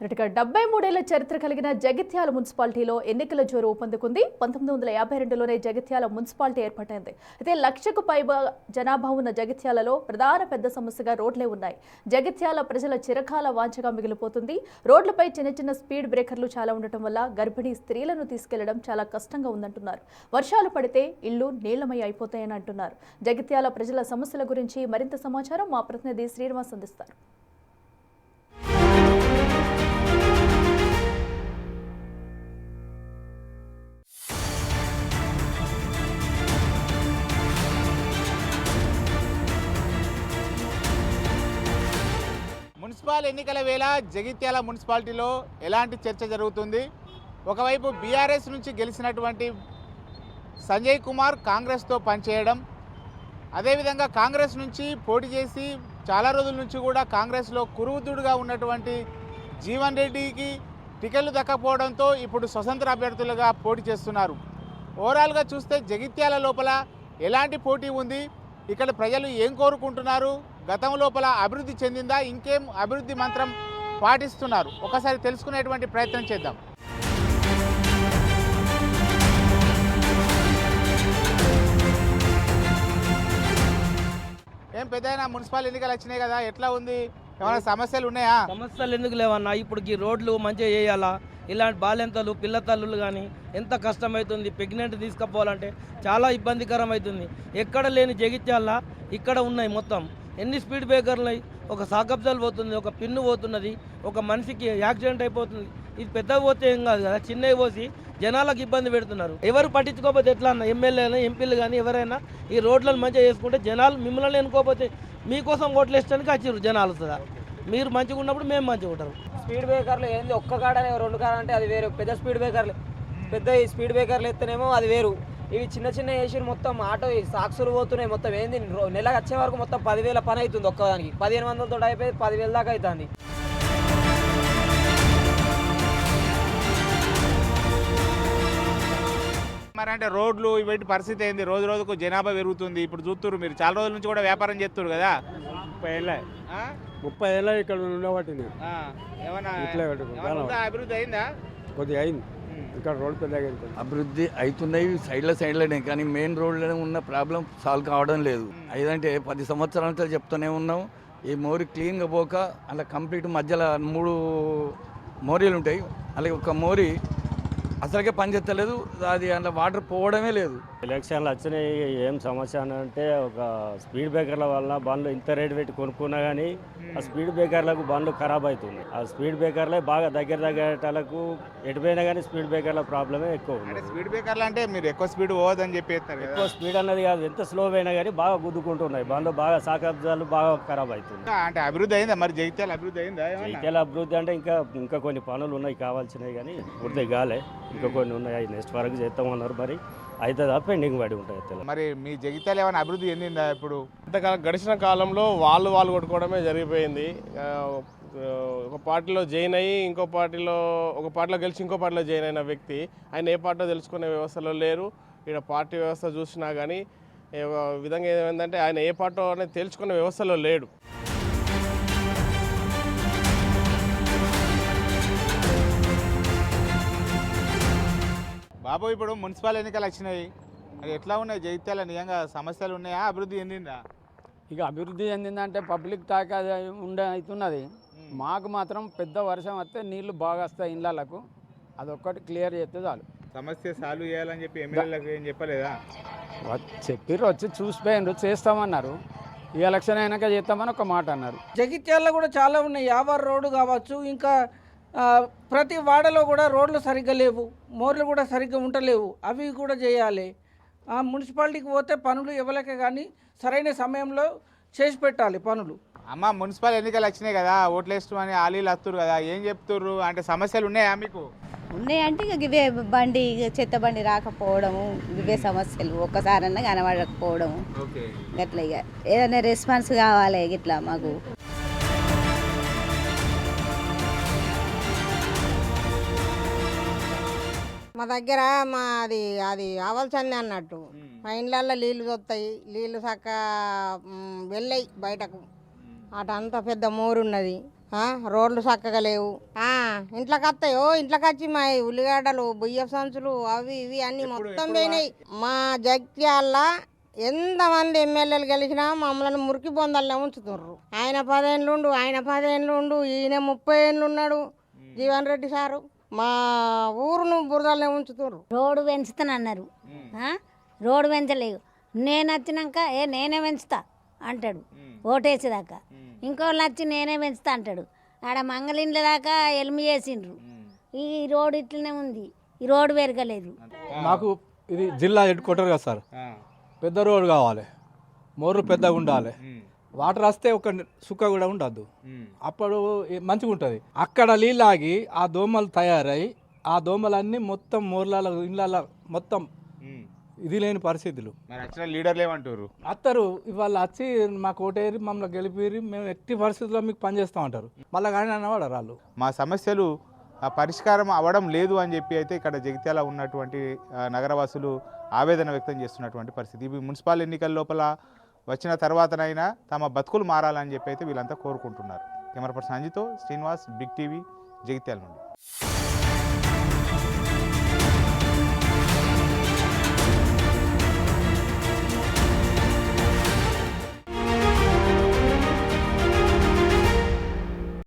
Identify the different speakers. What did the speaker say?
Speaker 1: ఇక 73 చరిత్ర కలిగిన జగిత్యాల మున్సిపాలిటీలో ఎన్నికల జోరు ఊపందుకుంది. 1952లోనే జగిత్యాల మున్సిపాలిటీ ఏర్పాటైంది. అయితే లక్షకు పైగా జనాభా ఉన్న జగిత్యాలలో ప్రధాన పెద్ద సమస్యగా రోడ్లే ఉన్నాయి. జగిత్యాల ప్రజల చిరకాల వాంఛగా మిగిలిపోతుంది. రోడ్లపై చిన్న చిన్న స్పీడ్ బ్రేకర్లు చాలా ఉండటం వల్ల గర్భిణీ స్త్రీలను తీసుకెళ్లడం చాలా కష్టంగా ఉందంటున్నారు. వర్షాలు పడితే ఇళ్లు నీళ్లమై అయిపోతాయని అంటున్నారు. జగిత్యాల ప్రజల సమస్యల గురించి మరింత సమాచారం మా ప్రతినిధి శ్రీనివాస్ అందిస్తారు.
Speaker 2: మున్సిపల్ ఎన్నికల వేళ జగిత్యాల మున్సిపాలిటీలో ఎలాంటి చర్చ జరుగుతుంది? ఒకవైపు బీఆర్ఎస్ నుంచి గెలిచినటువంటి సంజయ్ కుమార్ కాంగ్రెస్తో పనిచేయడం, అదేవిధంగా కాంగ్రెస్ నుంచి పోటీ చేసి చాలా రోజుల నుంచి కూడా కాంగ్రెస్లో కురువుతుడుగా ఉన్నటువంటి జీవన్ రెడ్డికి టికెట్లు దక్కపోవడంతో ఇప్పుడు స్వతంత్ర అభ్యర్థులుగా పోటీ చేస్తున్నారు. ఓవరాల్గా చూస్తే జగిత్యాల లోపల ఎలాంటి పోటీ ఉంది, ఇక్కడ ప్రజలు ఏం కోరుకుంటున్నారు, గతం లోపల అభివృద్ధి చెందిందా, ఇంకేం అభివృద్ధి మంత్రం పాటిస్తున్నారు, ఒకసారి తెలుసుకునేటువంటి ప్రయత్నం చేద్దాం. ఏం పెద్దయినా మున్సిపల్ ఎన్నికలు వచ్చినాయి కదా, ఎట్లా ఉంది? ఏమైనా సమస్యలు ఉన్నాయా?
Speaker 3: సమస్యలు ఎందుకు లేవన్నా, ఇప్పుడు ఈ రోడ్లు మంచిగా చేయాలా, ఇలాంటి బాలెంతలు పిల్ల తల్లులు కానీ ఎంత కష్టమవుతుంది, ప్రెగ్నెంట్ తీసుకుపోవాలంటే చాలా ఇబ్బందికరం అవుతుంది. ఎక్కడ లేని జగిత్యాల ఇక్కడ ఉన్నాయి. మొత్తం ఎన్ని స్పీడ్ బ్రేకర్లు, ఒక సాకబ్జాలు పోతుంది, ఒక పిన్ను పోతున్నది, ఒక మనిషికి యాక్సిడెంట్ అయిపోతుంది. ఇది పెద్దగా పోతే ఏం కాదు కదా, చిన్నవి పోసి జనాలకు ఇబ్బంది పెడుతున్నారు. ఎవరు పట్టించుకోకపోతే ఎట్లా అన్న, ఎమ్మెల్యేలు ఎంపీలు కానీ ఎవరైనా ఈ రోడ్లను మంచిగా చేసుకుంటే జనాలు మిమ్మల్ని ఎన్నుకోకపోతే మీకోసం ఓట్లు వేయడానికి వచ్చారు జనాలు. కదా మీరు మంచిగా ఉన్నప్పుడు మేము మంచిగా ఉంటారు.
Speaker 4: స్పీడ్ బ్రేకర్లు ఏంది, ఒక్క కాడనే రెండు కాడ అంటే అది వేరు. పెద్ద స్పీడ్ బ్రేకర్లు, పెద్ద స్పీడ్ బ్రేకర్లు ఎత్తనేమో అది వేరు. ఇవి చిన్న చిన్న వేసి మొత్తం ఆటో సాక్షులు పోతున్నాయి. మొత్తం ఏంది నెల వచ్చే వరకు మొత్తం 10,000 పని అవుతుంది. ఒక్కదానికి 1,500తో అయిపోయి 10,000 దాకా అవుతుంది.
Speaker 2: మరి అంటే రోడ్లు ఇవన్నీ పరిస్థితి ఏంది? రోజు రోజుకు జనాభా పెరుగుతుంది. ఇప్పుడు చూస్తున్నారు, మీరు చాలా రోజుల నుంచి కూడా వ్యాపారం చేస్తున్నారు కదా.
Speaker 5: 30 ఏళ్ళ ఇక్కడ ఉండబట్టి
Speaker 2: ఏమన్నా అభివృద్ధి అయిందా?
Speaker 5: కొద్దిగా అయింది. ఇక్కడ రోడ్ పెద్దగా
Speaker 6: అభివృద్ధి అవుతున్నాయి సైడ్లనే, కానీ మెయిన్ రోడ్లోనే ఉన్న ప్రాబ్లం సాల్వ్ కావడం లేదు. అదంటే 10 సంవత్సరాలతో చెప్తూనే ఉన్నాం. ఈ మోరీ క్లీన్గా పోక అలా కంప్లీట్ మధ్యలో 3 మోరీలు ఉంటాయి, అలాగే ఒక మోరీ అసలుకే పనిచేస్తలేదు. అది అందులో వాటర్ పోవడమే లేదు.
Speaker 7: ఎలక్షన్లు వచ్చినాయి, ఏం సమస్య అని అంటే ఒక స్పీడ్ బ్రేకర్ల వల్ల బండ్లు ఇంత రేటు పెట్టి కొనుక్కున్నా కానీ ఆ స్పీడ్ బ్రేకర్లకు బండ్లు ఖరాబ్ అవుతుంది. ఆ స్పీడ్ బ్రేకర్లే బాగా దగ్గరలకు ఎటుపోయినా కానీ స్పీడ్ బ్రేకర్ల ప్రాబ్లమే ఎక్కువ ఉంది.
Speaker 2: స్పీడ్ బ్రేకర్లు అంటే మీరు ఎక్కువ స్పీడ్ పోవద్దని చెప్పి
Speaker 7: ఎక్కువ స్పీడ్ అన్నది కాదు, ఎంత స్లో అయినా కానీ బాగా గుద్దుకుంటున్నాయి బండ్లు, బాగా సాకబ్జాలు బాగా ఖరాబ్ అవుతుంది.
Speaker 2: అంటే అభివృద్ధి అయిందా? మరి జగిత్యాల అభివృద్ధి అయిందా?
Speaker 7: జగిత్యాల అభివృద్ధి అంటే ఇంకా కొన్ని పనులు ఉన్నాయి కావాల్సినవి, కానీ పూర్తి కాలే. ఇంకా కొన్ని ఉన్నాయి, నెక్స్ట్ వరకు చేస్తామన్నారు. మరి అయితే పెండింగ్ పడి ఉంటాయి.
Speaker 2: మరి మీ జగిత్యాల ఏమైనా అభివృద్ధి చెందిందా? ఇప్పుడు
Speaker 5: ఇంతకాలం గడిచిన కాలంలో వాళ్ళు కొట్టుకోవడమే జరిగిపోయింది. ఒక పార్టీలో జాయిన్ అయ్యి ఒక పార్టీలో గెలిచి ఇంకో పార్టీలో జాయిన్ అయిన వ్యక్తి ఆయన ఏ పార్టీలో తెలుసుకునే వ్యవస్థలో లేరు. ఇక్కడ పార్టీ వ్యవస్థ చూసినా కానీ విధంగా ఏమైందంటే ఆయన ఏ పార్టీ అనేది తెలుసుకునే వ్యవస్థలో లేడు.
Speaker 2: బాబు, ఇప్పుడు మున్సిపల్ ఎన్నికలు వచ్చినాయి, అది ఎట్లా ఉన్నాయి జగిత్యాల? నిజంగా సమస్యలు ఉన్నాయా, అభివృద్ధి చెందిందా?
Speaker 8: ఇక అభివృద్ధి చెందిందంటే పబ్లిక్ టాక్ అది అవుతున్నది. మాకు మాత్రం పెద్ద వర్షం వస్తే నీళ్లు బాగా వస్తాయి ఇళ్ళకు, అదొక్కటి క్లియర్ చేస్తే చాలు.
Speaker 2: సమస్య సాల్వ్ చేయాలని చెప్పి ఎమ్మెల్యేలకు ఏం చెప్పలేదా?
Speaker 8: చెప్పిర్రు, వచ్చి చూసిపోయినరు, చేస్తామన్నారు. ఈ ఎలక్షన్ అయినాక చేస్తామని ఒక మాట అన్నారు.
Speaker 9: జగిత్యాలలో కూడా చాలా ఉన్నాయి. యావర్ రోడ్డు కావచ్చు, ఇంకా ప్రతి వాడలో కూడా రోడ్లు సరిగ్గా లేవు, మోర్లు కూడా సరిగ్గా ఉండలేవు. అవి కూడా చేయాలి. మున్సిపాలిటీకి పోతే పనులు ఇవ్వలేక కానీ సరైన సమయంలో చేసి పెట్టాలి పనులు.
Speaker 2: అమ్మ, మున్సిపల్ ఎన్నికలు వచ్చినాయి కదా, ఓట్లు వేస్తామని ఆలీలు వస్తున్నారు కదా, ఏం చెప్తుర్రు? అంటే సమస్యలు ఉన్నాయా మీకు?
Speaker 10: ఉన్నాయంటే ఇక ఇవే బండి, చెత్త బండి రాకపోవడము, ఇవే సమస్యలు. ఒక్కసారన్నా కనబడకపోవడము, అట్లా ఇక ఏదైనా రెస్పాన్స్ కావాలి ఇట్లా మాకు.
Speaker 11: మా దగ్గర అది ఆవల్సన్ని అన్నట్టు మా ఇండ్లల్లో నీళ్ళు వస్తాయి, నీళ్ళు చక్క వెళ్ళాయి బయటకు. అటంతా పెద్ద మోరు ఉన్నది, రోడ్లు చక్కగా లేవు ఇంట్లోకి వస్తాయో ఇంట్లోకి వచ్చి మా ఉల్లిగడ్డలు బొయ్య సంచులు అవి ఇవి అన్నీ మొత్తం పోయినాయి. మా జగిత్యాల ఎంతమంది ఎమ్మెల్యేలు గెలిచినా మమ్మల్ని మురికి బొందలనే ఉంచుతుర్రు. ఆయన 10 ఏళ్ళుండు, ఆయన 10 ఏళ్ళుండు, ఈయన 30 ఏళ్ళు ఉన్నాడు జీవన్ రెడ్డి సారు. మా ఊరును బురదలనే ఉంచుతుర్రు.
Speaker 10: రోడ్డు పెంచుతానన్నారు, రోడ్డు పెంచలేదు. నేను వచ్చినాక నేనే పెంచుతా అంటాడు ఓటేసేదాకా. ఇంకోళ్ళు వచ్చి నేనే పెంచుతా అంటాడు. ఆడ మంగళిండ్ల దాకా ఎల్మి చేసిండ్రు. ఈ రోడ్డు ఇట్లనే ఉంది, ఈ రోడ్డు పెరగలేదు.
Speaker 12: మాకు ఇది జిల్లా హెడ్ క్వార్టర్ కదా సార్, పెద్ద రోడ్డు కావాలి, మోర్లు పెద్దగా ఉండాలి, వాటర్ వస్తే ఒక సుక్క కూడా ఉండద్దు, అప్పుడు మంచిగా ఉంటుంది. అక్కడ నీళ్ళు ఆగి ఆ దోమలు తయారై ఆ దోమలన్నీ మొత్తం మోర్ల ఇళ్ళ మొత్తం ఇది లేని పరిస్థితులు.
Speaker 2: లీడర్లు ఏమంటారు?
Speaker 12: అత్తరు ఇవాళ వచ్చి మాకు ఓటేరి మమ్మల్ని గెలిపిరి, మేము ఎట్టి పరిస్థితుల్లో మీకు పనిచేస్తాం అంటారు. మళ్ళీ కానీ అన్నవాడు వాళ్ళు
Speaker 2: మా సమస్యలు పరిష్కారం అవ్వడం లేదు అని చెప్పి అయితే ఇక్కడ జగిత్యాల ఉన్నటువంటి నగరవాసులు ఆవేదన వ్యక్తం చేస్తున్నటువంటి పరిస్థితి. ఇవి మున్సిపల్ ఎన్నికల లోపల వచ్చిన తర్వాతనైనా తమ బతుకులు మారాలని చెప్పి అయితే వీళ్ళంతా కోరుకుంటున్నారు. కెమెరా పర్సన్ అంజితో శ్రీనివాస్, బిగ్ టీవీ, జగిత్యాల నుండి.